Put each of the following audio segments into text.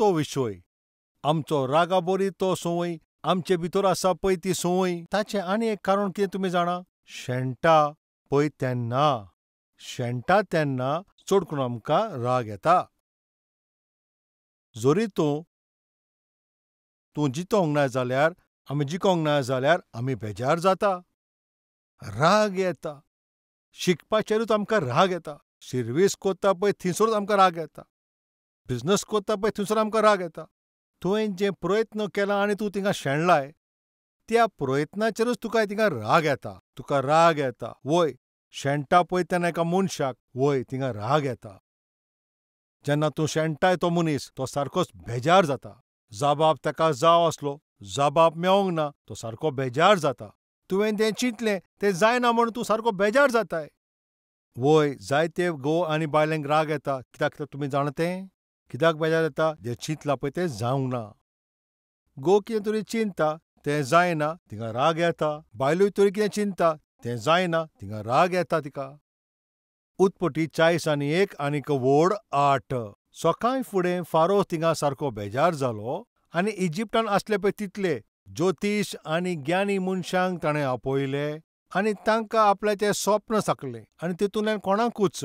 तो विशय, आमचो रागाबोरी तो संवय आमचे भितर आसा पळय ती संवय, ताचें आनी एक कारण कितें तुमी जाणा? शेणटा पळय तेन्ना. शेणटा तेन्ना चड करून आमकां राग येता. जरी तूं जितोंक ना जाल्यार, आमी जिखोंक ना जाल्यार आमी बेजार जाता. राग येता. शिकपाचेरूच आमकां राग येता. सर्वीस कोत्ता पळय थिंयसरूच आमकां राग येता. बिझनस कोत्ता पळय थिंयसर आमकां राग येता. तुवें जे प्रयत्न केला आनी तूं थिंगा शेणलाय, त्या प्रयत्नाचेरूच तुका थिंगा राग येता. तुका राग येता. वय, शेणटा पळय तेन्ना एका मनशाक वय थिंगा राग येता. जेन्ना तूं शेणटाय तो मनीस, तो सारकोच बेजार जाता. जाबाब ताका जाव आसलो, जाबाब मेळोंक ना, तो सारको बेजार जाता. तुवें जें चिंतलें तें जायना म्हूण तूं सारको बेजार जाताय. वय, जायते घोव आनी बायलांक राग येता. कित्याक तें तुमी जाणा तें? कित्याक बेजार येता? जें चिंतलां पळय तें जावंक ना. घोव कितें तरी चिंतता, तें जायना, थिंगा राग येता. बायलूय तरी कितें चिंतता, तें जायना, थिंगा राग येता तिका. उत्पत्ती 40:1 आनीक व्हड 8. सकाळीं फुडें फारो थिंगा सारको बेजार जालो आनी इजिप्टांत आसले पळय तितले ज्योतीश आनी ज्ञानी मनशांक ताणें आपयले आनी तांकां आपल्याचें स्वप्न सांगलें आनी तितूंतल्यान कोणाकूच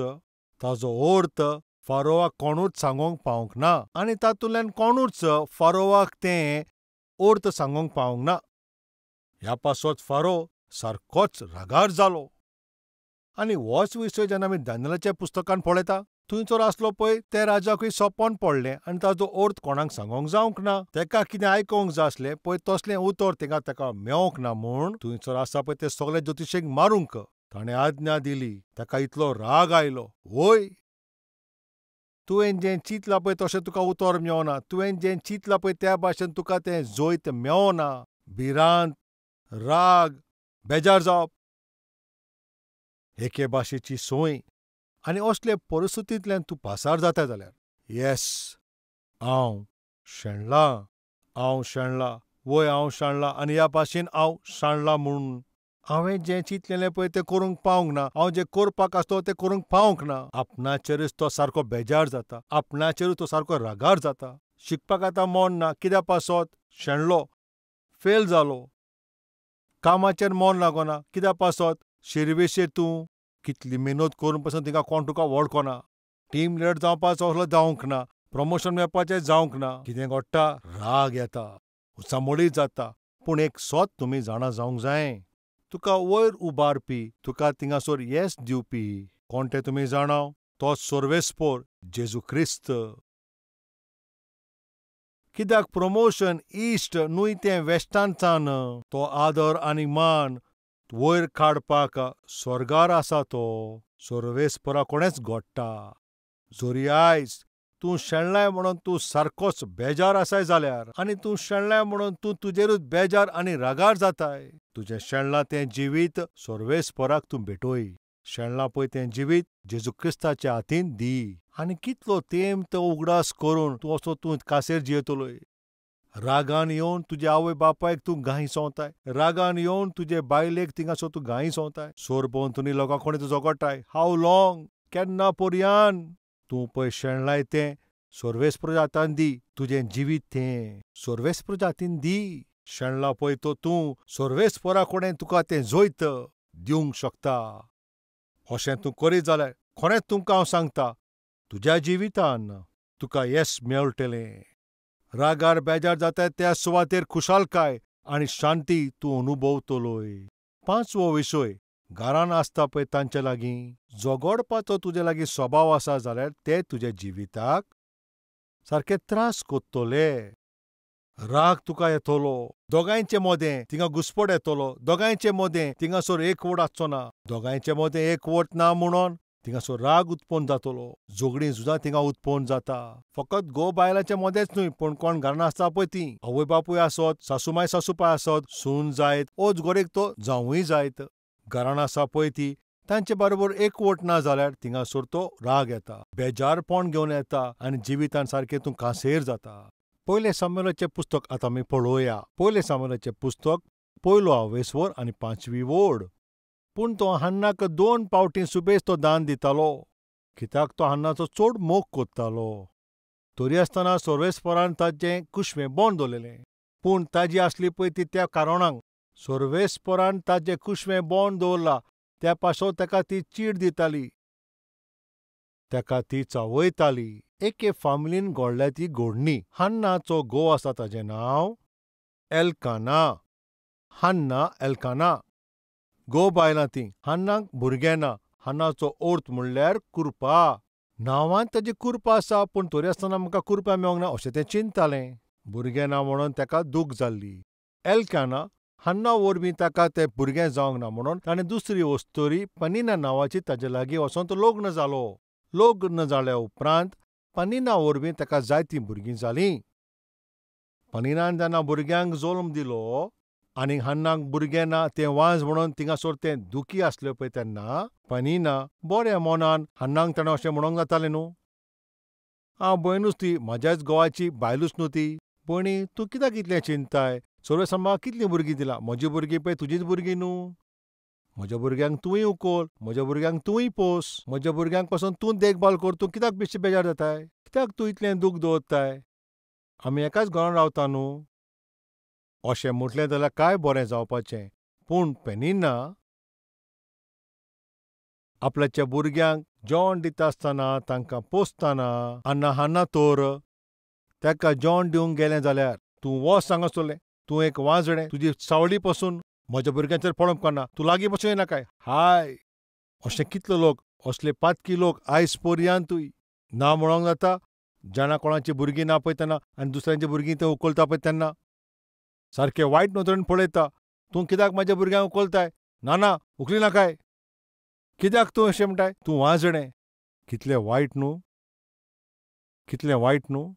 ताजो अर्थ फारोवाक कोणूच सांगोंक पावूंक ना आनी तातूंतल्यान कोणूच फारोवाक तें अर्थ सांगोंक पावूंक ना. ह्या पासत फारो सारकोच रागार जालो. आनी होच विशय जेन्ना आमी दानियेलाच्या पुस्तकांत पळयता, थंयसर आसलो पळय ते राजाकूय सोंपोन पडलें आनी ताजो अर्थ कोणाक सांगोंक जावंक ना. तेका कितें आयकोंक जाय आसलें पळय तसलें उतर थिंगा ताका मेळोंक ना म्हूण थंयसर आसा पळय ते सगळे ज्योतिशेक मारूंक ताणें आज्ञा दिली. ताका इतलो राग आयलो. वय, तुवें जें चिंतलां पळय तशें तुका उतर मेळना. तुवें जें चिंतलां पळय त्या भाशेन तुका तें जैत मेळना. भिरांत, राग, बेजार जावप एके भाशेची संवय. आनी असले परिस्थितींतल्यान तूं पासार जाता जाल्यार येस, हांव शेणलां, वय हांव शेणलां आनी ह्या भाशेन हांव शाणलां म्हणून हांवें जें चिंतलेलें पळय तें करूंक पावूंक ना. हांव जें करपाक आसलो तें करूंक पावूंक ना. आपणाचेरूच तो सारको बेजार जाता. आपणाचेरूच तो सारको रागार जाता. शिकपाक आतां मन ना. कित्याक पासत? शेणलो, फेल जालो. कामाचेर मन लागना. कित्याक पासत? सर्विसेर तूं कितली मेहनत करून पासून थिंगा कोण तुका वळखना. टीम लिडर जावपाचो असलो जावंक ना. प्रमोशन मेळपाचें जावंक ना. कितें घडटा? राग येता. उचामळी जाता. पूण एक सोत तुमी जाणा जावंक जाय. तुका वयर उबारपी, तुका थिंगासर येस दिवपी कोण तें तुमी जाणा? तोच सर्वेस्पर जेजू क्रिस्त. कित्याक प्रमोशन इश्ट न्हय तें वेस्टांतच्यान तो आदर आनी मान वयर काडपाक स्वर्गार आसा तो सर्वेस्परा कोणेच घडटा. जरी आयज तूं शेणलाय म्हणून तूं सारकोच बेजार आसाय जाल्यार आनी तूं शेणलाय म्हणून तूं तुजेरूच बेजार आनी रागार जाताय, तुजें शेणलां तें जिवीत सर्वेस्पराक तूं भेटोय. शेणलां पळय तें जिवीत जेजू क्रिस्ताच्या हातीन दी. आनी कितलो तेंप तो उगडास करून तूं कासेर जियेतलोय. रागान येवन तुज्या आवय बापायक तूं घाई सोंवताय. रागान येवन तुजे बायलेक थिंगासर तूं घाई सोंवताय. सोरभोंवतणी लोकां कोणें तूं झगडटाय. हाव लॉंग? केन्ना पर्यान? तूं पळय शेणलाय तें सर्वेस्पराच्या हातान दी. तुजें जिवीत तें सर्वेस्पराच्या हातीन दी. शेणलां पळय तो तूं सर्वेस्परा कडेन तुका तें जैत दिवंक शकता. अशें तूं करीत जाल्यार खरेंच तुमकां हांव सांगतां, तुज्या जिवितान तुका येस मेळटलें. रागार बेजार जाता त्या सुवातेर खुशालकाय आनी शांती तूं अनुभवतलोय. 5वो विशय, घरान आसता पळय तांचे लागीं झगडपाचो तुजे लागीं स्वभाव आसा जाल्यार ते तुज्या जिविताक सारके त्रास कोत्तोले. राग तुका येतलो. दोगांयचे मोदें थिंगा घुस्पट येतलो. दोगांयचे मोदें थिंगासर एकवट आसचो ना. दोगांयचे मोदें एकवट ना म्हणून थिंगासर राग उत्पन्न जातलो. झगडीं झुजां थिंगा उत्पन्न जाता. फकत घोव बायलांचे मोदेंच न्हय, पूण कोण घरान आसता पळय तीं आवय बापूय आसत, सासूमाय सासूपाय आसत, सून जायत, घोरेक तो जावूय जायत. घरान आसा पळय ती तांचे बरोबर एकवट ना जाल्यार थिंगासर तो राग येता, बेजारपण घेवन येता आनी जिवितांत सारकें तूं कांसेर जाता. पयले सामुएलाचें पुस्तक आतां आमी पळोवया. पयले सामुएलाचें पुस्तक 1 आनी 5वी ओड. पूण तो हन्नाक 2 पावटीं सुबेज तो दान दितालो, कित्याक तो हन्नाचो चड मोग कोत्तालो. तरी आसतना सोर्वेस्परान ताचें कुश्में बोंड दवरलेलें. पूण ताजी आसली पळय ती त्या कारणांक सोर्वेस्परान ताचें कुश्में बोंड दवरलां त्या पासो ताका ती चीड दिताली. ताका ती चावयताली. एके फामिलीन घडल्या ती घडणी. हन्नाचो घोव आसा ताचें नांव एल्काना. हन्ना एल्काना. घोव बायलां तीं. हन्नाक भुरगें ना. हन्नाचो अर्थ म्हणल्यार कुरपा. नांवांत ताची कुरपा आसा पूण तरी आसतना म्हाका कुरपा मेळोंक ना अशें तें चिंततालें. भुरगें ना म्हणून ताका दूख जाल्ली. एल्काना हन्ना वरवीं ताका तें भुरगें जावंक ना म्हणून ताणें दुसरी वस्तोरी पनिन्ना नांवाची ताचे लागीं वचोन तो लग्न जालो. लग्न जाल्या उपरांत पनिन्ना वरवीं ताका जायतीं भुरगीं जालीं. पनिन्नान जेन्ना भुरग्यांक जल्म दिलो आनी हन्नाक भुरगें ना तें वाज म्हणून थिंगासोर तें दुखी आसलें पळय तेन्ना पनिन्ना बऱ्या मोनान हन्नाक ताणें अशें म्हणोंक जातालें न्हू, हांव भयणूच ती, म्हाज्याच घोवाची बायलूच न्हू ती. भयणी, तूं कित्याक इतलें चिंतताय? सर्वेसान म्हाका कितलीं भुरगीं दिलां? म्हजीं भुरगीं पळय तुजींच भुरगीं न्हू. म्हज्या भुरग्यांक तूंय उखल, म्हज्या भुरग्यांक तूंय पोस, म्हज्या भुरग्यांक पासून तूं देखभाल कर. तूं कित्याक बेश्टी बेजार जाताय? कित्याक तूं इतलें दूख दवरताय? आमी एकाच घरान रावता न्हू. अशें म्हटलें जाल्यार काय बरें जावपाचें. पूण पनिन्ना आपल्याच्या भुरग्यांक जेवण दिता आसतना तांकां पोसतना हन्ना तर ताका जेवण दिवंक गेलें जाल्यार तूं वच हांगासरलें, तूं एक वांजडें, तुजी सावळी पासून म्हज्या भुरग्यांचेर पडोवंक उपकारना, तूं लागीं पासून येना काय? हाय, अशें कितले लोक, असले पातकी लोक आयज पर्यांतूय ना म्हणोंक जाता. जेन्ना कोणाची भुरगीं ना पळय तेन्ना आनी दुसऱ्यांची भुरगीं तें उखलता पळय तेन्ना सारकें वायट नदरेन पळयता. तूं कित्याक म्हाज्या भुरग्यांक उखलताय? ना उखली नाकाय. कित्याक तूं अशें म्हणटाय? तूं वांजडें. कितलें वायट न्हू, कितलें वायट न्हू.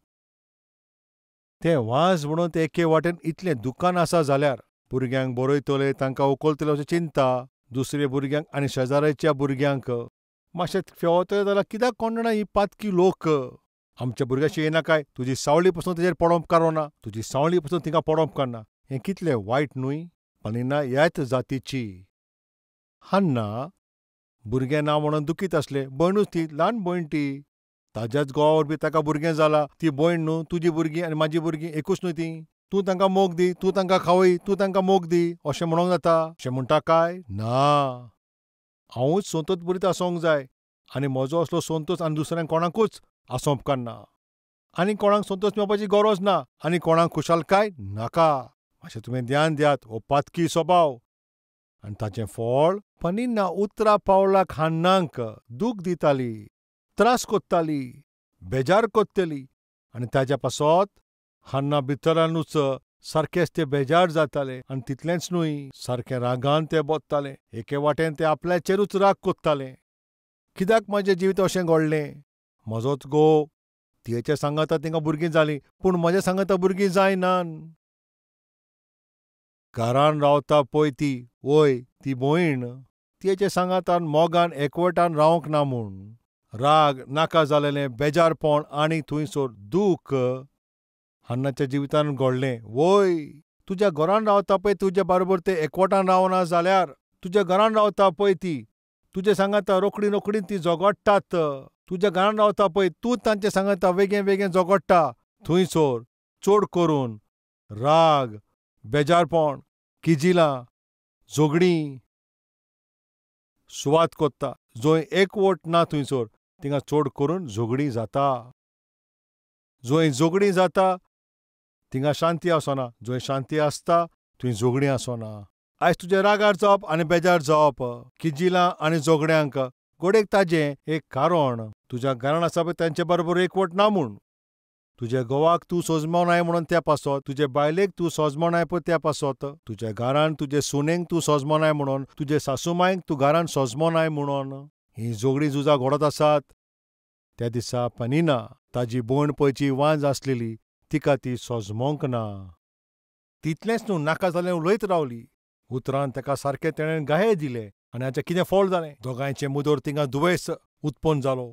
तें वाज म्हणून तें एके वाटेन इतलें दुकान आसा जाल्यार भुरग्यांक बरयतले, तांकां उखलतले अशें चिंता. दुसऱ्या भुरग्यांक आनी शेजाऱ्याच्या भुरग्यांक मातशें फेवतले जाल्यार कित्याक कोण जाणा ही पातकी लोक आमच्या भुरग्याशी येना काय? तुजी सावळी पासून तेजेर पडोवंक उपकार ना, तुजी सावळी पासून तिंगा पडोवंक उपकारना. हें कितलें वायट न्हूय. पनिन्ना ह्याच जातीची. हन्ना भुरगें ना म्हणून दुखीत आसलें. भयणूच ती, ल्हान भयण ती. ताज्याच घोवा वरवीं ताका भुरगें जालां. ती भयण न्हू, तुजी भुरगीं आनी म्हाजी भुरगीं एकूच न्हू तीं. तूं तांकां मोग दी, तूं तांकां खावय, तूं तांकां मोग दी अशें म्हणोंक जाता? अशें म्हणटा काय? ना. हांवूच सोंतोच बरीत आसोंक जाय आनी म्हजो असलो सोंतोच आनी दुसऱ्यांक कोणाकूच आसोंक उपकारना. आनी कोणाक संतोष मेळपाची गरज ना आनी कोणाक खुशालकाय नाका. अशें तुमी ध्यान दियात. हो पातकी स्वभाव आनी ताचें फळ पनिन्ना उतरा पावलाक हन्नाक दूख दिताली, त्रास कोत्ताली, बेजार कोत्तली आनी ताच्या पासत हन्ना भितरानूच सारकेंच तें बेजार जातालें. आनी तितलेंच न्हूय, सारकें रागान तें बोत्तालें. एके वाटेन तें आपल्याचेरूच राग कोत्तालें. कित्याक म्हजें जिवीत अशें घडलें? म्हजोच घोव, तियेच्या सांगाता तिंगा भुरगीं जालीं पूण म्हज्या सांगाता भुरगीं जायनान. घरान रावता पळय ती, वय ती भयण, तियेच्या सांगातान मोगान एकवटान रावंक ना म्हूण राग, नाका जालेलें बेजारपण आनी थंयसर दूख हन्नाच्या जिवितान घडलें. वय, तुज्या घरान रावता पळय तुज्या बरोबर ते एकवटान रावना जाल्यार तुज्या घरान रावता पळय ती, तुजे सांगाता रोखडीन ती झगडटात. तुज्या घरान रावता पळय तूं तांचे सांगाता वेगळें झगडटा. थंयसर चड करून राग, बेजारपण, किजिलां, झगडीं सुवात कोत्ता. जंय एकवट ना थंयसर थिंगा चड करून झगडीं जाता. जंय झगडीं जाता थिंगा शांती आसना. जंय शांती आसता थंय झगडीं आसना. आयज तुजें रागार जावप आनी बेजार जावप, किजिलां आनी झगड्यांक घोडेक ताजें एक कारण तुज्या घरान आसा पळय तांचे बरोबर एकवट ना म्हूण. तुज्या घोवाक तूं सोजमोनाय म्हणून त्या पासत, तुजे बायलेक तूं सोजमोनाय पळय त्या पासत, तुज्या घरान तुजे सुनेक तूं सोजमोनाय म्हणून, तुजे सासूमांयक तूं घरान सोजमोनाय म्हणून हीं झगडीं झुजां घडत आसात. त्या दिसा पनिन्ना ताजी भयण पळयची वांज आसलेली तिका ती सोजमोंक ना. तितलेंच न्हू, नाका जालें उलयत रावली. उतरान ताका सारकें तेणेन गाये दिले आनी हाचें कितें फळ जालें? दोगांयचे मुदोर तिंगा दुयेंस उत्पन्न जालो.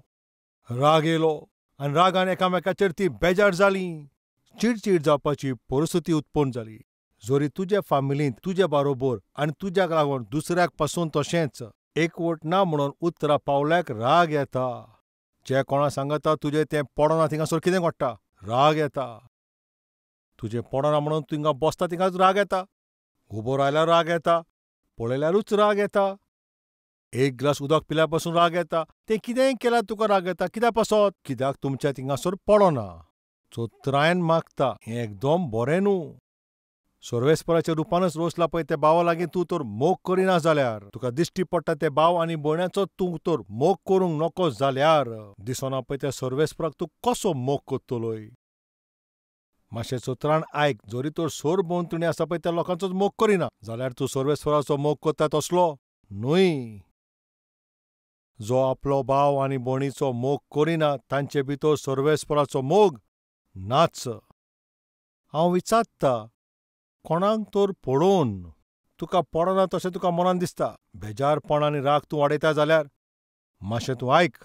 राग येयलो आनी रागान एकामेकाचेर ती बेजार जालीं. चिडचिड जावपाची परिस्थिती उत्पन्न जाली. जरी तुज्या फामिलींत तुजे बरोबर आनी तुज्याक लागून दुसऱ्याक पासून तशेंच एकवट ना म्हणून उतरां पावल्याक राग येता. जे कोणा सांगता तुजें तें पडना थिंगासर कितें घडटा? राग येता. तुजें पडना म्हणून थिंगा बसता थिंगाच राग येता. उबो रावल्यार राग येता. पळयल्यारूच राग येता. एक ग्लास उदक पिल्या पासून राग येता. तें कितेंय केल्यार तुका राग येता. कित्याक पासत? कित्याक तुमच्या थिंगासर पडना. चोत्रायन मागता हें एकदम बरें न्हू. सर्वेस्पराच्या रुपानच रोसला पळय त्या भावा लागीं तूं तर मोग करिना जाल्यार, तुका दिश्टी पडटा ते भाव आनी भयणाचो तूं तर मोग करूंक नको जाल्यार, दिसना पळय त्या सर्वेस्पराक तूं कसो मोग करतलोय. मातशें चोत्रान आयक, जरी तर सोर भोंवतणी आसा पळय त्या लोकांचोच मोग करिना जाल्यार तूं सर्वेस्पराचो मोग करता तसलो न्हय. जो आपलो भाव आनी भयणीचो मोग करिना तांचे भितर सर्वेस्पराचो मोग नाच. हांव विचारता, कोणाक तर पडोवन तुका पडना तशें तुका मनान दिसता, बेजारपण आनी राग तूं वाडयता जाल्यार मातशें तूं आयक.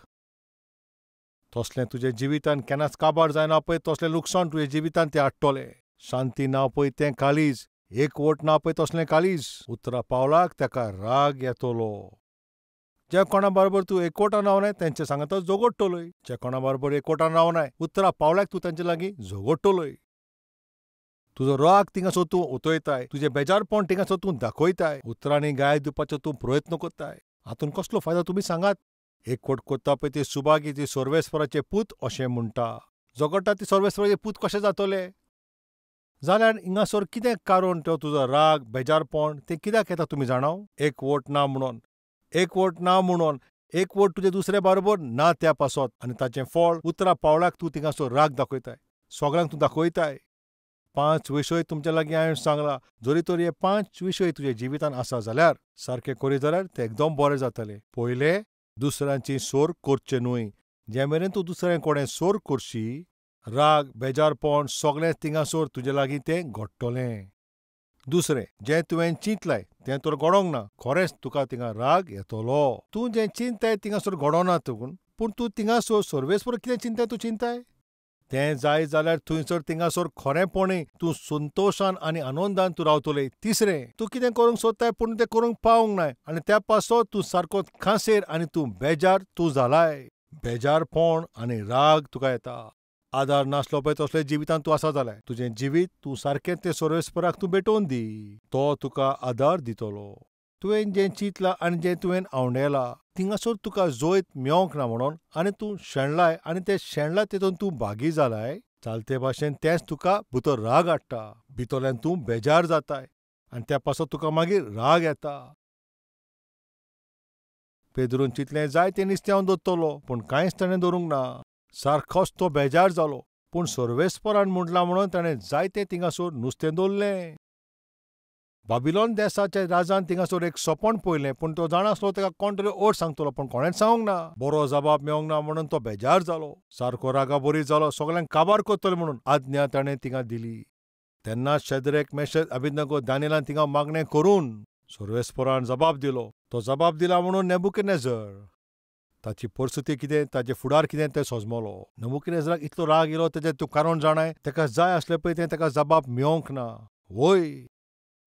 तसलें तुजें जिवितांत केन्नाच काबार जायना पळय तसलें लुकसाण तुजें जिवितांत तें हाडटलें. शांती ना पळय तें काळीज, एकवट ना पळय तसलें काळीज, उतरां पावलाक तेका राग येतलो. जे कोणा बरोबर तूं एकवटान रावनाय तेंचे सांगात झगडटलोय. जे कोणा बरोबर एकवटान रावनाय उतरां पावल्याक तूं तांचे लागीं झगडटलोय. तुजो राग थिंगासर तूं ओतयताय, तुजें बेजारपण थिंगासर तूं दाखयताय, उतरांनी गाय दिवपाचो तूं प्रयत्न करताय. हातूंत कसलो फायदो तुमी सांगात? एकवट करता पळय ती सुभागी ती सर्वेस्पराचे पूत अशें म्हणटा. झगडटा ती सर्वेस्पराचे पूत कशे जातले? जाल्यार हिंगासर कितें कारण तो तुजो राग, बेजारपण तें कित्याक येता तुमी जाणाव? एकवट ना म्हणून. एकवट ना म्हणून. एकवट तुजे दुसरे बरोबर ना त्या पासत आनी ताचें फळ उतरां पावल्याक तूं थिंगासर राग दाखयताय. सगळ्यांक तूं दाखयताय. 5 विशय तुमचे लागीं हांवें सांगला. जरी तर हे 5 विशय तुजे जिवितांत आसा जाल्यार सारके करीत जाल्यार तें एकदम बरें जातलें. पयलें, दुसऱ्यांची सोर करचें न्हय. जे मेरेन तूं दुसरें कोणें सोर करशी, राग, बेजारपण सगळें थिंगासर तुजे लागीं तें घडटलें. दुसरें, जें तुवें चिंतलाय तें तर घडोंक ना. खरेंच तुका थिंगा राग येतलो. तूं जें चिंताय थिंगासर घडोना पूण तूं थिंगासर सर्वेस्पर कितें चिंताय तूं चिंताय? तें जाय जाल्यार थंयसर थिंगासर खरेंपणी तूं संतोशान आनी आनंदान तूं रावतलें. तिसरें, तूं कितें करूंक सोदताय पूण तें करूंक पावंक नाय आनी त्या पासत तूं सारको खांसेर आनी तूं बेजार तूं जालाय. बेजारपण आनी राग तुका येता. आदार नासलो पळय तसलें जिवितांत तूं आसा जाल्यार तुजें जिवीत तूं सारकें ते सर्वेस्पराक तूं भेटोवन दी. तो तुका आदार दितलो. तुवें जें चिंतलां आनी जें तुवें आवडयलां थिंगासर तुका जोयत मेळोंक ना म्हणून आनी तूं शेणलाय आनी तें शेणलां तेतून तूं भागी जालाय, चालते भाशेन तेंच तुका भितर राग हाडटा. भितरल्यान तूं बेजार जाताय आनी त्या पासत तुका मागीर राग येता. पेद्रून चिंतलें जायतें नुस्तें हांव धरतलों पूण कांयच ताणें धरूंक ना. सारकोच तो बेजार जालो पूण सर्वेस्परान म्हटलां म्हणून ताणें जायतें थिंगासर नुस्तें धरलें. बाबिलोन देशाच्या राजान थिंगासर एक सोपण पळयलें पूण तो जाणासलो तेका कोण तरी ओड सांगतलो पूण कोणेंच सांगूंक ना. बरो जबाब मेळोंक ना म्हणून तो बेजार जालो. सारको रागाबरी जालो सगळ्यांक काबार करतले म्हणून आज्ञा ताणें थिंगा दिली. तेन्नाच शेद्रेक, मेशक, अबेदनेगो, दानियेलान थिंगा मागणें करून सर्वेस्परान जबाब दिलो. तो जबाब दिला म्हणून नेबुकदनेझर ताची परिस्थिती कितें, ताचें फुडार कितें तें सोजमलो. नेबुकदनेझराक इतलो राग येयलो तेजें तूं कारण जाणाय. तेका जाय आसलें पळय तें तेका जबाब मेळोंक ना. वय,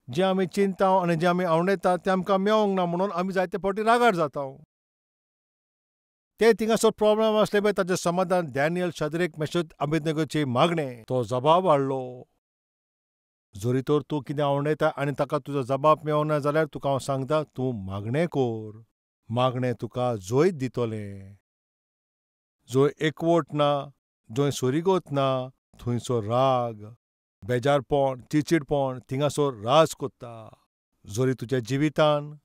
जें आमी चिंता आनी जें आमी आवडयता तें आमकां मेळोंक ना म्हणून आमी जायते फावटी रागार जाता. ते थिंगासर प्रॉब्लेम आसले पळय ताचें समाधान दानियेल, शेद्रेक, मेशक, अबेदनेगोची मागणें तो जबाब हाडलो. जरी तर तूं कितें आवडयता आनी ताका तुजो जबाब मेळना जाल्यार तुका हांव सांगता तूं मागणें कर. मागणें तुका जोयत दितलें. जंय एकवट ना, जंय सोरीगत ना, थंयसर राग, बेजारपण, चिडचिडपण थिंगासर राज करता. जरी तुज्या जिवितांत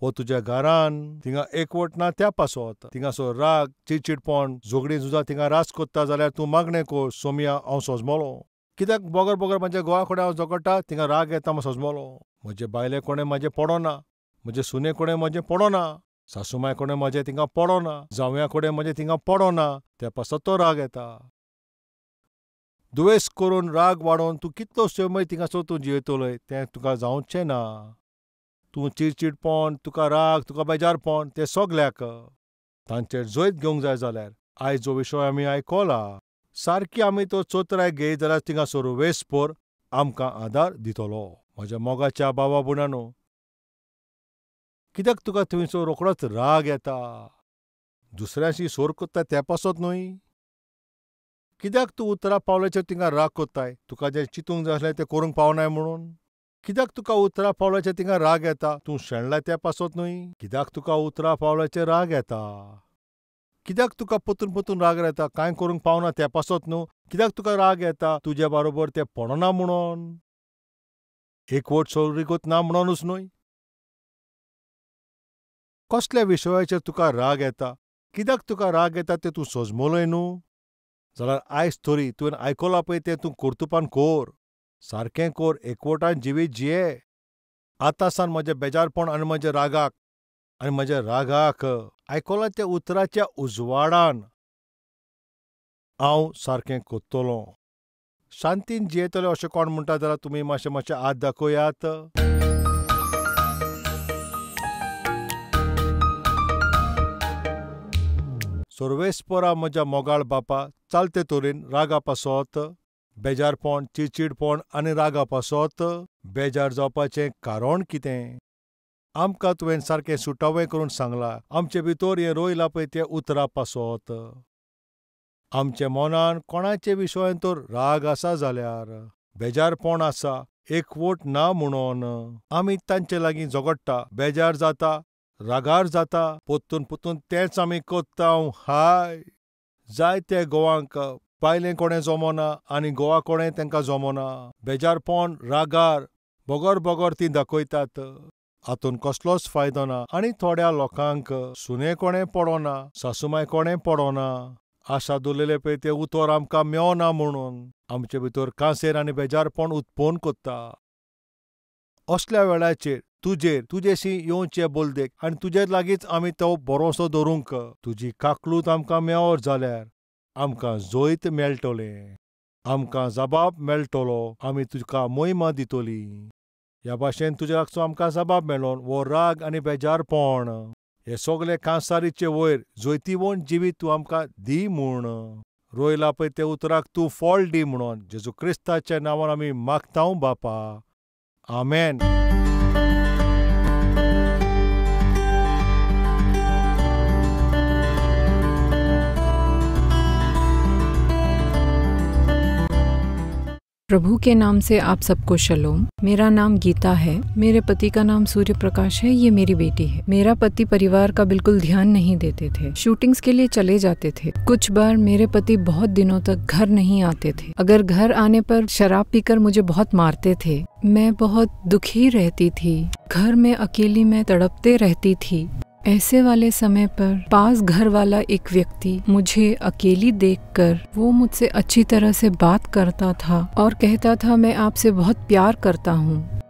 वा तुज्या घरान थिंगा एकवट ना त्या पासत थिंगासर राग, चिडचिडपण, झगडीं झुजां थिंगा राज करता जाल्यार तूं मागणें कर. सोमया हांव सोजमलों. कित्याक बोगर बोगर म्हाज्या घोवा कडेन हांव झगडटा थिंगा राग येता म्हूण सोजमलों. म्हजे बायले कोणें म्हाजें पडोना, म्हजे सुने कोणें म्हजें पडोना, सासूमाय कोणें म्हजें थिंगा पडोना, जावया कोणें म्हजें थिंगा पडोना, त्या पासत तो राग येता. दुयेंस करून राग वाडोवन तूं कितलो समय थिंगासर तूं जियेतलोय तें तुका जावचें ना. तूं चिडचिडपण, तुका राग, तुका बेजारपण तें सगल्याक तांचेर जैत घेवंक जाय जाल्यार आयज जो विशय आमी आयकला सारकी आमी तो चोत्राय घेयत जाल्यार थिंगासर वेस्पर आमकां आदार दितलो. म्हज्या मोगाच्या भावा भयणांनो, कित्याक तुका थंयसर रोखडोच राग येता? दुसऱ्याशी सोर कोत्ता त्या पासत न्हय. कित्याक तूं उतरां पावल्याचेर तिंगा राग कोत्ताय? तुका जें चिंतूंक जाय आसलें तें करूंक पावनाय म्हणून? कित्याक तुका उतरां पावल्याचेर तिंगा राग येता? तूं शेणला त्या पासत न्हय? कित्याक तुका उतरां पावल्याचेर राग येता? कित्याक तुका परतून राग येता? कांय करूंक पावना त्या पासत न्हू? कित्याक तुका राग येता? तुजे बरोबर तें पडना म्हणून? एकवट सोयरीगत ना म्हणूनच न्हय? कसल्या विशयाचेर तुका राग येता? कित्याक तुका राग येता तें तूं सोजमलोय न्हू? जाल्यार आयज तरी तुवें आयकलां पळय तें तूं कर्तुपान कोर. सारकें कोर, एकवटान जिवीत जिये. आतां सावन म्हजें बेजारपण आनी म्हज्या रागाक आयकलां त्या उतराच्या उजवाडान हांव सारकें कोत्तलों. शांतीन जियेतले अशें कोण म्हणटा जाल्यार तुमी मातशें हात दाखयात. सर्वेस्परा म्हज्या मोगाळ बापा, चालते तरेन रागा पासत, बेजारपण, चिडचिडपण आनी रागा पासत बेजार जावपाचें कारण कितें? आमकां तुवें सारकें सुटावें करून सांगलां. आमचे भितर हें रोयलां पळय तें उतरां पासत. आमच्या मनान कोणाचे विशयान तर राग आसा जाल्यार, बेजारपण आसा, एकवट ना म्हणून आमी तांचे लागीं झगडटा, बेजार जाता, रागार जाता, परतून तेंच आमी कोत्ता. हाय, जायते घोवांक बायलें कोणें जमना आनी घोवा कोणें तांकां जमना. बेजारपण, रागार बोगोर तीं दाखयतात. हातून कसलोच फायदो ना. आनी थोड्या लोकांक सुने कोणें पडना, सासूमाय कोणें पडना. आशा दवरलेले पळय तें उतर आमकां मेळना म्हणून आमचे भितर कांसेर आनी बेजारपण उत्पन्न कोत्ता. असल्या वेळाचेर तुजेशी येवचे बोलदेक आनी तुजे लागींच आमी तो भरोसो दवरूंक तुजी काकलूत आमकां मेळत जाल्यार आमकां जैत मेळटलें. आमकां जबाब मेळटलो. आमी तुका मोहिमा दितलीं. ह्या भाशेन तुजे लागचो आमकां जबाब मेळोन वो राग आनी बेजारपण हे सगळे कांसारीचे वयर जैतिवंत जिवीत तूं आमकां दी म्हूण रोयला पळय ते उतराक तूं फळ दी म्हणून जेजू क्रिस्ताच्या नांवान आमी मागतांव बापा. आमेन. प्रभु के नाम से आप सबको शलोम। मेरा नाम गीता है। मेरे पति का नाम सूर्य प्रकाश है। ये मेरी बेटी है। मेरा पति परिवार का बिल्कुल ध्यान नहीं देते थे। शूटिंग्स के लिए चले जाते थे। कुछ बार मेरे पति बहुत दिनों तक घर नहीं आते थे। अगर घर आने पर शराब पीकर मुझे बहुत मारते थे। मैं बहुत दुखी रहती थी। घर में अकेली मैं तड़पते रहती थी। ऐसे वाले समय पर पास घर वाला एक व्यक्ति मुझे अकेली देखकर वो मुझसे अच्छी तरह से बात करता था और कहता था, मैं आपसे बहुत प्यार करता हूँ,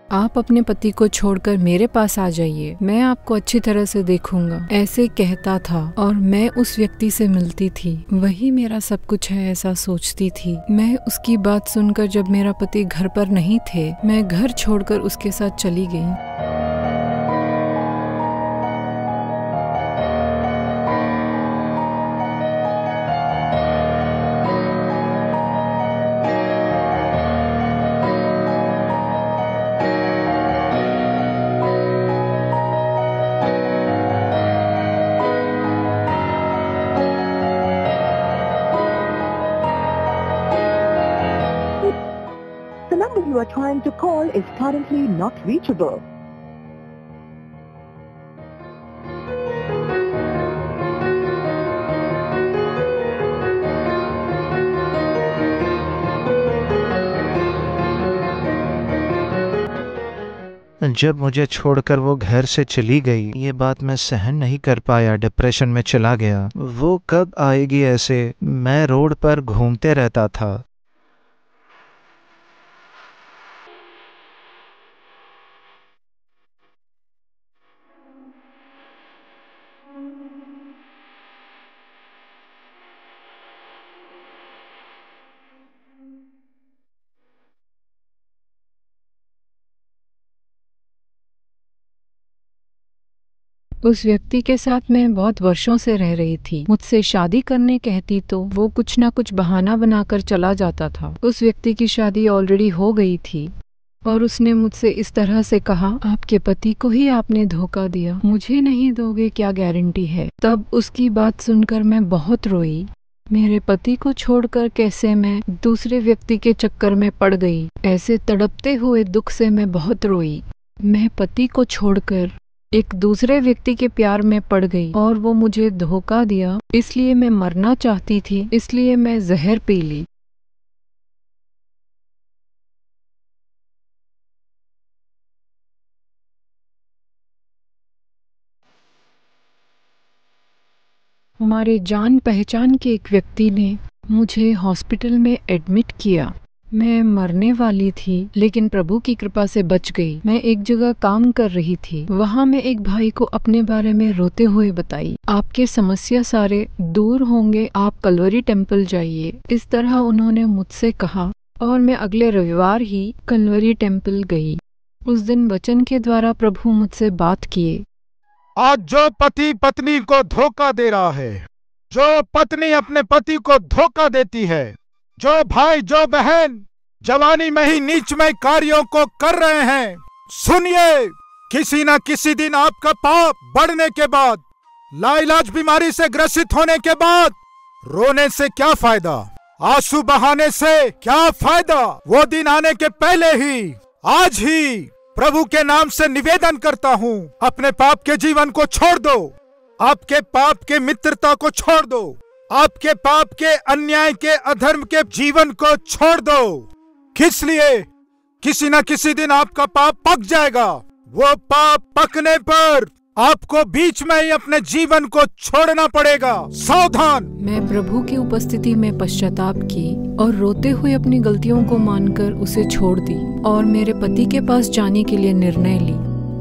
आप अपने पति को छोड़कर मेरे पास आ जाइए, मैं आपको अच्छी तरह से देखूंगा, ऐसे कहता था। और मैं उस व्यक्ति से मिलती थी, वही मेरा सब कुछ है ऐसा सोचती थी। मैं उसकी बात सुनकर जब मेरा पति घर पर नहीं थे, मैं घर छोड़कर उसके साथ चली गई। The number you are trying to call is currently not reachable. जब मुझे छोड़कर वो घर से चली गई, ये बात मैं सहन नहीं कर पाया, डिप्रेशन में चला गया। वो कब आएगी ऐसे? मैं रोड पर घूमते रहता था। उस व्यक्ति के साथ मैं बहुत वर्षों से रह रही थी। मुझसे शादी करने कहती तो वो कुछ ना कुछ बहाना बनाकर चला जाता था। उस व्यक्ति की शादी ऑलरेडी हो गई थी और उसने मुझसे इस तरह से कहा, आपके पति को ही आपने धोखा दिया, मुझे नहीं दोगे क्या गारंटी है। तब उसकी बात सुनकर मैं बहुत रोई। मेरे पति को छोड़कर कैसे मैं दूसरे व्यक्ति के चक्कर में पड़ गई। ऐसे तड़पते हुए दुख से मैं बहुत रोई। मैं पति को छोड़कर एक दूसरे व्यक्ति के प्यार में पड़ गई और वो मुझे धोखा दिया, इसलिए मैं मरना चाहती थी, इसलिए मैं जहर पी ली। हमारे जान पहचान के एक व्यक्ति ने मुझे हॉस्पिटल में एडमिट किया। मैं मरने वाली थी, लेकिन प्रभु की कृपा से बच गई। मैं एक जगह काम कर रही थी, वहाँ मैं एक भाई को अपने बारे में रोते हुए बताई, आपके समस्या सारे दूर होंगे, आप कलवरी टेम्पल जाइए। इस तरह उन्होंने मुझसे कहा और मैं अगले रविवार ही कलवरी टेम्पल गई। उस दिन वचन के द्वारा प्रभु मुझसे बात किए। आज जो पति पत्नी को धोखा दे रहा है, जो पत्नी अपने पति को धोखा देती है, जो भाई जो बहन जवानी में ही नीचमय कार्यों को कर रहे हैं, सुनिए, किसी न किसी दिन आपका पाप बढ़ने के बाद, लाइलाज बीमारी से ग्रसित होने के बाद रोने से क्या फायदा, आंसू बहाने से क्या फायदा। वो दिन आने के पहले ही, आज ही प्रभु के नाम से निवेदन करता हूँ, अपने पाप के जीवन को छोड़ दो, आपके पाप के मित्रता को छोड़ दो, आपके पाप के अन्याय के अधर्म के जीवन को छोड़ दो। किस लिए? किसी न किसी दिन आपका पाप पक जाएगा। वो पाप पकने पर आपको बीच में ही अपने जीवन को छोड़ना पड़ेगा। सावधान। मैं प्रभु की उपस्थिति में पश्चाताप की और रोते हुए अपनी गलतियों को मानकर उसे छोड़ दी और मेरे पति के पास जाने के लिए निर्णय ली।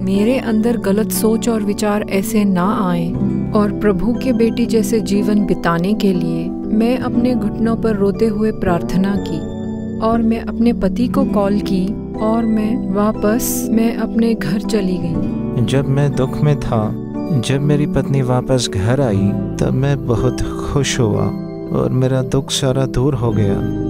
मेरे अंदर गलत सोच और विचार ऐसे ना आए और प्रभु के बेटी जैसे जीवन बिताने के लिए मैं अपने घुटनों पर रोते हुए प्रार्थना की और मैं अपने पति को कॉल की और मैं अपने घर चली गई। जब मैं दुख में था, जब मेरी पत्नी वापस घर आई, तब मैं बहुत खुश हुआ और मेरा दुख सारा दूर हो गया।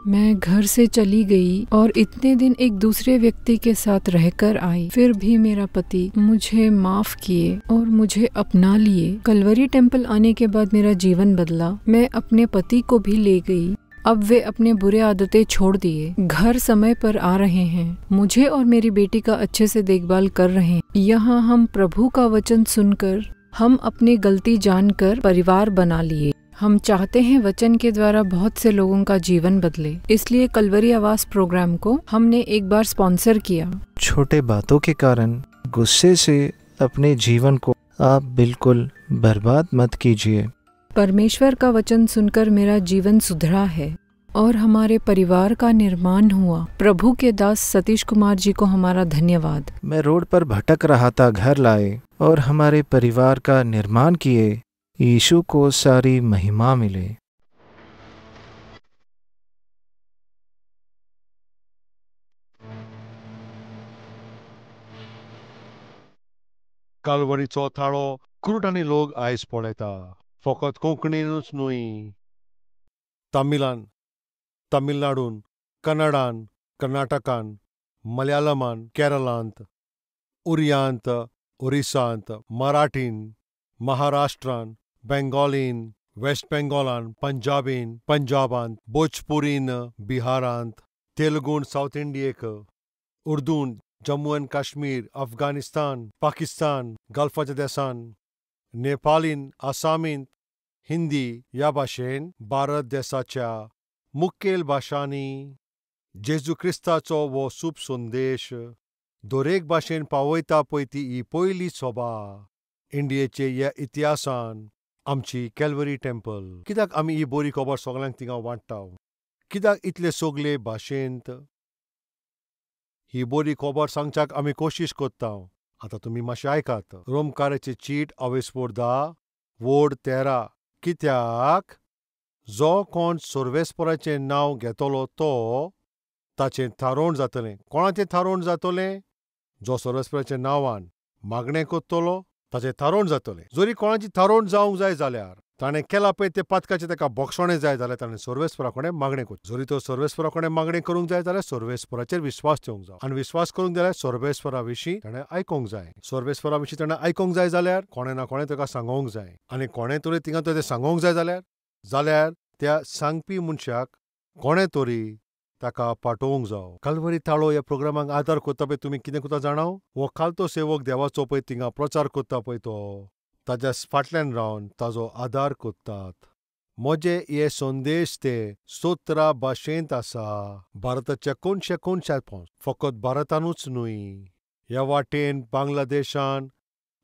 मैं घर से चली गई और इतने दिन एक दूसरे व्यक्ति के साथ रहकर आई, फिर भी मेरा पति मुझे माफ किए और मुझे अपना लिए। कलवरी टेम्पल आने के बाद मेरा जीवन बदला। मैं अपने पति को भी ले गई। अब वे अपने बुरे आदतें छोड़ दिए, घर समय पर आ रहे हैं, मुझे और मेरी बेटी का अच्छे से देखभाल कर रहे हैं। यहाँ हम प्रभु का वचन सुनकर हम अपनी गलती जानकर परिवार बना लिए। हम चाहते हैं वचन के द्वारा बहुत से लोगों का जीवन बदले, इसलिए कलवरी आवास प्रोग्राम को हमने एक बार स्पॉन्सर किया। छोटे बातों के कारण गुस्से से अपने जीवन को आप बिल्कुल बर्बाद मत कीजिए। परमेश्वर का वचन सुनकर मेरा जीवन सुधरा है और हमारे परिवार का निर्माण हुआ। प्रभु के दास सतीश कुमार जी को हमारा धन्यवाद। मैं रोड पर भटक रहा था, घर लाए और हमारे परिवार का निर्माण किए। यीशु को सारी महिमा मिले। कालवरीचो थाळो क्रूट आनी लोक आयज पळयता, फकत कोंकणीनूच न्हय, तामिलान, तामिळनाडून, कन्नडान, कर्नाटकान, मलयाळमान, केरळांत, उरियांत, ओरिसांत, मराठीन, महाराष्ट्रान, बेंगॉलीन, वेस्ट बेंगॉलान, पंजाबीन, पंजाबांत, भोजपुरीन, बिहारांत, तेलुगून साऊथ इंडियेक, उर्दून, जम्मू अँड काश्मीर, अफगाणिस्तान, पाकिस्तान, गल्फाच्या देशान, नेपालीन, आसामींत, हिंदी ह्या भाशेन भारत देशाच्या मुखेल भाशांनी जेजू क्रिस्ताचो वो सूप संदेश दरेक भाशेन पावयता पळय ती ही पयली सोबा इंडियेचे ह्या इतिहासान आमची कॅल्वरी टेम्पल। कित्याक आमी ही बरी खबर सगळ्यांक थिंगा वांट्टा? कित्याक इतले सगळे भाशेंत ही बरी खबर सांगच्याक आमी कोशिश करता? आता तुम्ही मातशें आयकात. रोमकाराची चीट 22:10 कित्याक जो कोण सर्वेस्पराचें नांव घेतलो तो ताचें थारोवण जातलें. कोणाचें थारोवण जातलें? जो सर्वेस्पराच्या नांवान मागणें करतलो ताचें थारोवण जातलें. जरी कोणाची थारोवण जावंक जाय जाल्यार ताणें केलां पळय ते पातकाचें ताका बोक्षणें जाय जाल्यार ताणें सर्वेस्परा कडेन मागणें करचें. जरी तो सर्वेस्परा कडेन मागणें करूंक जाय जाल्यार सर्वेस्पराचेर विस्वास ठेवंक जाय. आनी विस्वास करूंक जाल्यार सर्वेस्परा विशीं ताणें आयकूंक जाय. सर्वेस्परा विशीं ताणें आयकूंक जाय जाल्यार कोणें ना कोणें ताका सांगोंक जाय. आनी कोणें तरी तिंगा तें सांगोंक जाय जाल्यार त्या सांगपी मनशाक कोणें तरी ताका पाठोवंक जावो. कल्वरी ताळो ह्या प्रोग्रामाक आदार करता पळय तुमी कितें करता जाणा? हो कालतो सेवक देवाचो पळय थिंगा प्रचार करता पळय तो ताच्या फाटल्यान रावन ताजो आदार करतात. म्हजे हे संदेश ते 17 भाशेंत आसा. भारताच्या कोणशात फकत भारतानूच न्हय, ह्या वाटेन बांगलादेशान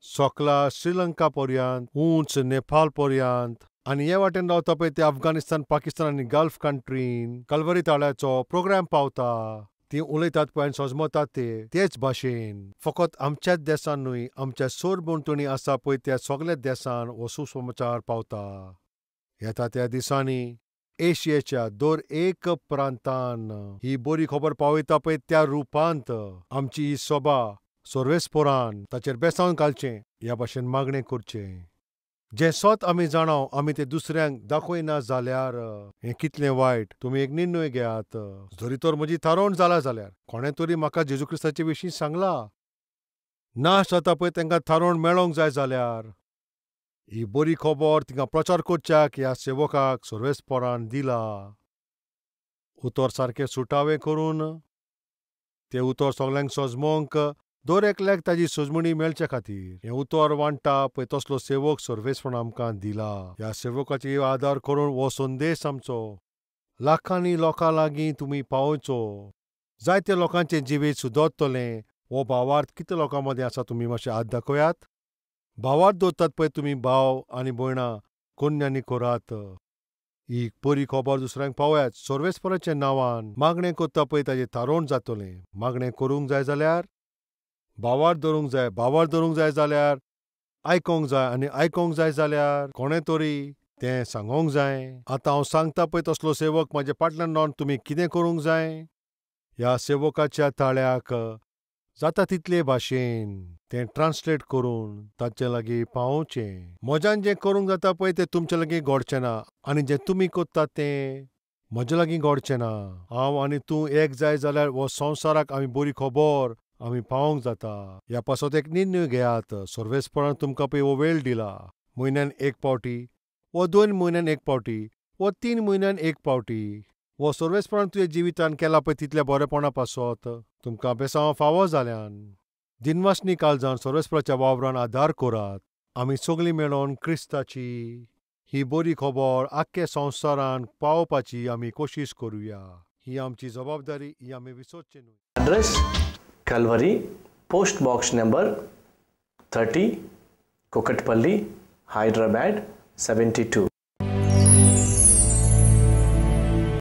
सोकला श्रीलंका पर्यंत उंच नेपाळ पर्यंत आनी हे वाटेन रावता पळय ते अफगानिस्तान, पाकिस्तान आनी गल्फ कंट्रीन कल्वरी ताळ्याचो प्रोग्राम पावता. ती उलयतात पळय आनी सोजमतात तेच भाशेन. फकत आमच्याच देशान न्हय, आमच्या सोरभोंवतणी आसा पळय त्या सगळ्या देशान हो सुसमाचार पावता. येता त्या दिसांनी एशियेच्या दर एक प्रांतान ही बरी खबर पावयता पळय त्या रुपांत आमची ही सभा सर्वेस्परान ताचेर बेसांव घालचें, ह्या भाशेन मागणें करचें. जें स्वत आमी जाणाव आमी तें दुसऱ्यांक दाखयना जाल्यार हें कितलें वायट. तुमी एक निर्णय घेयात. जरी तर म्हजी थारोवण जालां जाल्यार कोणें तरी म्हाका जेजू क्रिस्ताचे विशीं सांगलां. नाश जाता पळय तांकां थारोवण मेळोंक जाय जाल्यार ही बरी खबर तिंगा प्रचार करच्याक ह्या सेवकाक सर्वेस्परान दिला. उतर सारकें सुटावें करून तें उतर सगल्यांक सोजमोवंक दर एकल्याक ताजी सोजमणी मेळचे खातीर हें उतर वांटा पळय तसलो सेवक सर्वेस्परान आमकां दिला. ह्या सेवकाची आदार करून हो संदेश आमचो लाखांनी लोकां लागीं तुमी पावयचो. जायत्या लोकांचें जिवीत सुदरतलें. हो भावार्थ कितल्या लोकां मदें आसा तुमी मातशें हात दाखयात. भावार्थ दवरतात पळय तुमी भाव आनी भयणां कोन्यांनी करात. ही बरी खबर दुसऱ्यांक पावयात. सर्वेस्पराच्या नांवान मागणें करता पळय ताजें थारोवण जातलें. मागणें करूंक जाय जाल्यार भावार्थ धरूंक जाय. भावार्थ धरूंक जाय जाल्यार आयकोंक जाय आनी आयकोंक जाय जाल्यार कोणें तरी तें सांगोंक जाय. आतां हांव सांगता पळय तसलो सेवक म्हाजे फाटल्यान रावन तुमी कितें करूंक जाय? ह्या सेवकाच्या ताळ्याक जाता तितले भाशेन तें ट्रान्सलेट करून तांचे लागीं पावोवचें. म्हज्यान जें करूंक जाता पळय तें तुमचे लागीं घडचें ना आनी जें तुमी करतात तें म्हजे लागीं घडचें ना. हांव आनी तूं एक जाय जाल्यार हो संवसाराक आमी बरी खबर आमी पावोवंक जाता. ह्या पासत एक निर्णय घेयात. सर्वेस्परान तुमकां पळय हो वेळ दिला. म्हयन्यान एक पावटी, वो 2 म्हयन्यान एक पावटी, वो 3 म्हयन्यान एक पावटी. वो सर्वेस्परान तुज्या जिवितान केलां पळय तितल्या बरेपणा पासत तुमकां बेसांव फावो जाल्यान दिनवासनी काळजान सर्वेस्पराच्या वावरान आदार करात. आमी सगळीं मेळोन क्रिस्ताची ही बरी खबर आख्ख्या संवसारान पावोवपाची आमी कोशिश करुया. ही आमची जबाबदारी, ही आमी विसरची न्हय. Address Calvary, post box number 30, Kokatpalli, Hyderabad 72.